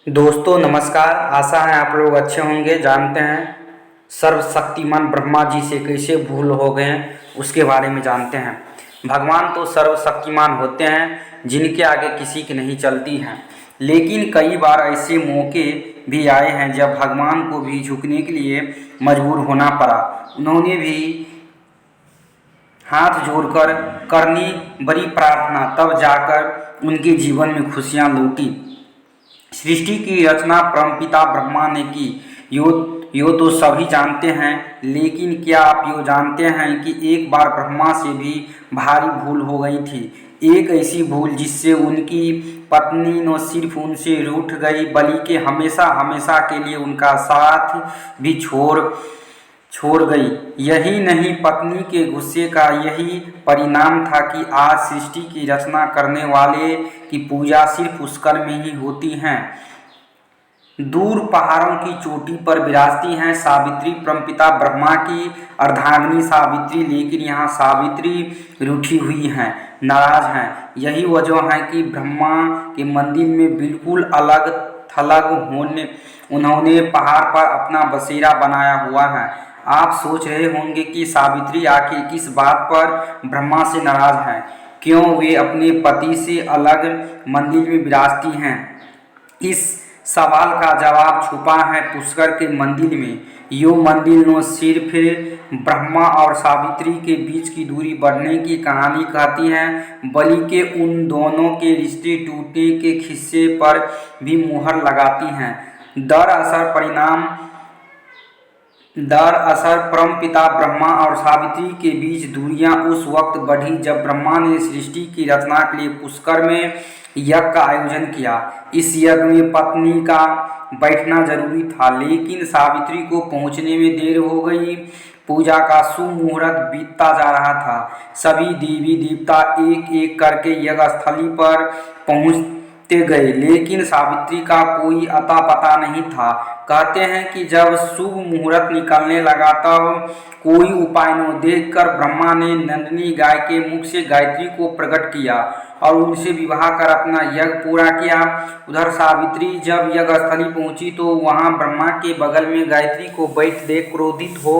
दोस्तों नमस्कार। आशा है आप लोग अच्छे होंगे। जानते हैं सर्वशक्तिमान ब्रह्मा जी से कैसे भूल हो गए उसके बारे में जानते हैं। भगवान तो सर्वशक्तिमान होते हैं जिनके आगे किसी की नहीं चलती हैं, लेकिन कई बार ऐसे मौके भी आए हैं जब भगवान को भी झुकने के लिए मजबूर होना पड़ा। उन्होंने भी हाथ जोड़कर करनी बड़ी प्रार्थना, तब जाकर उनके जीवन में खुशियाँ लौटी। सृष्टि की रचना परमपिता ब्रह्मा ने की, यो तो सभी जानते हैं, लेकिन क्या आप यो जानते हैं कि एक बार ब्रह्मा से भी भारी भूल हो गई थी। एक ऐसी भूल जिससे उनकी पत्नी न सिर्फ उनसे रूठ गई बल्कि हमेशा हमेशा के लिए उनका साथ भी छोड़ गई। यही नहीं, पत्नी के गुस्से का यही परिणाम था कि आज सृष्टि की रचना करने वाले की पूजा सिर्फ पुष्कर में ही होती है। दूर पहाड़ों की चोटी पर विराजती हैं सावित्री, परमपिता ब्रह्मा की अर्धांगिनी सावित्री, लेकिन यहाँ सावित्री रूठी हुई हैं, नाराज हैं। यही वजह है कि ब्रह्मा के मंदिर में बिल्कुल अलग थलग उन्होंने पहाड़ पर अपना बसेरा बनाया हुआ है। आप सोच रहे होंगे कि सावित्री आखिर किस बात पर ब्रह्मा से नाराज हैं, क्यों वे अपने पति से अलग मंदिर में विराजती हैं। इस सवाल का जवाब छुपा है पुष्कर के मंदिर में। यो मंदिर न सिर्फ ब्रह्मा और सावित्री के बीच की दूरी बढ़ने की कहानी कहती है, बल्कि उन दोनों के रिश्ते टूटने के किस्से पर भी मुहर लगाती हैं। दरअसल परमपिता ब्रह्मा और सावित्री के बीच दूरियां उस वक्त बढ़ी जब ब्रह्मा ने सृष्टि की रचना के लिए पुष्कर में यज्ञ का आयोजन किया। इस यज्ञ में पत्नी का बैठना जरूरी था, लेकिन सावित्री को पहुंचने में देर हो गई। पूजा का शुभ मुहूर्त बीतता जा रहा था। सभी देवी देवता एक एक करके यज्ञ स्थली पर पहुंचते गए, लेकिन सावित्री का कोई अता पता नहीं था। कहते हैं कि जब शुभ मुहूर्त निकलने लगा तब कोई उपाय न देखकर ब्रह्मा ने नंदिनी गाय के मुख से गायत्री को प्रकट किया और उनसे विवाह कर अपना यज्ञ पूरा किया। उधर सावित्री जब यज्ञ स्थली पहुंची तो वहां ब्रह्मा के बगल में गायत्री को बैठ देख क्रोधित हो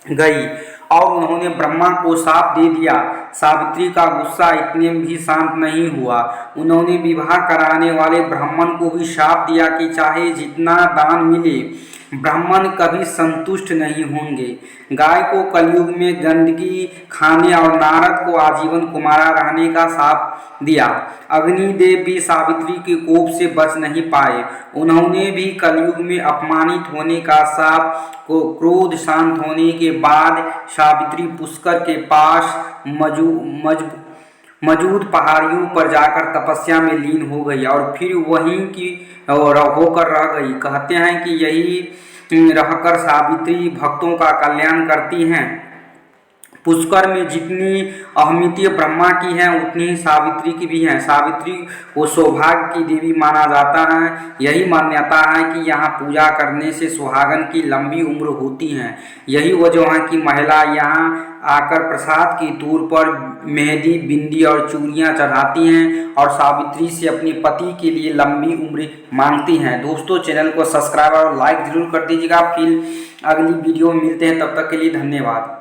गई और उन्होंने ब्रह्मा को शाप दे दिया। सावित्री का गुस्सा इतने में भी शांत नहीं हुआ। उन्होंने विवाह कराने वाले ब्राह्मण को भी शाप दिया कि चाहे जितना दान मिले ब्राह्मण कभी संतुष्ट नहीं होंगे। गाय को कलयुग में गंदगी खाने और नारद को आजीवन कुमारा रहने का शाप दिया। अग्निदेव भी सावित्री के कोप से बच नहीं पाए। उन्होंने भी कलयुग में अपमानित होने का शाप को क्रोध शांत होने के बाद सावित्री पुष्कर के पास मौजूद पहाड़ियों पर जाकर तपस्या में लीन हो गई और फिर वहीं की होकर रह गई। कहते हैं कि यही रहकर सावित्री भक्तों का कल्याण करती हैं। पुष्कर में जितनी अहमियत ब्रह्मा की है उतनी ही सावित्री की भी है। सावित्री को सौभाग्य की देवी माना जाता है। यही मान्यता है कि यहाँ पूजा करने से सुहागन की लंबी उम्र होती है। यही वजह है कि महिला यहाँ आकर प्रसाद के तौर पर मेहंदी, बिंदी और चूड़ियाँ चढ़ाती हैं और सावित्री से अपने पति के लिए लंबी उम्र मांगती हैं। दोस्तों चैनल को सब्सक्राइब और लाइक जरूर कर दीजिएगा। फिर अगली वीडियो में मिलते हैं, तब तक के लिए धन्यवाद।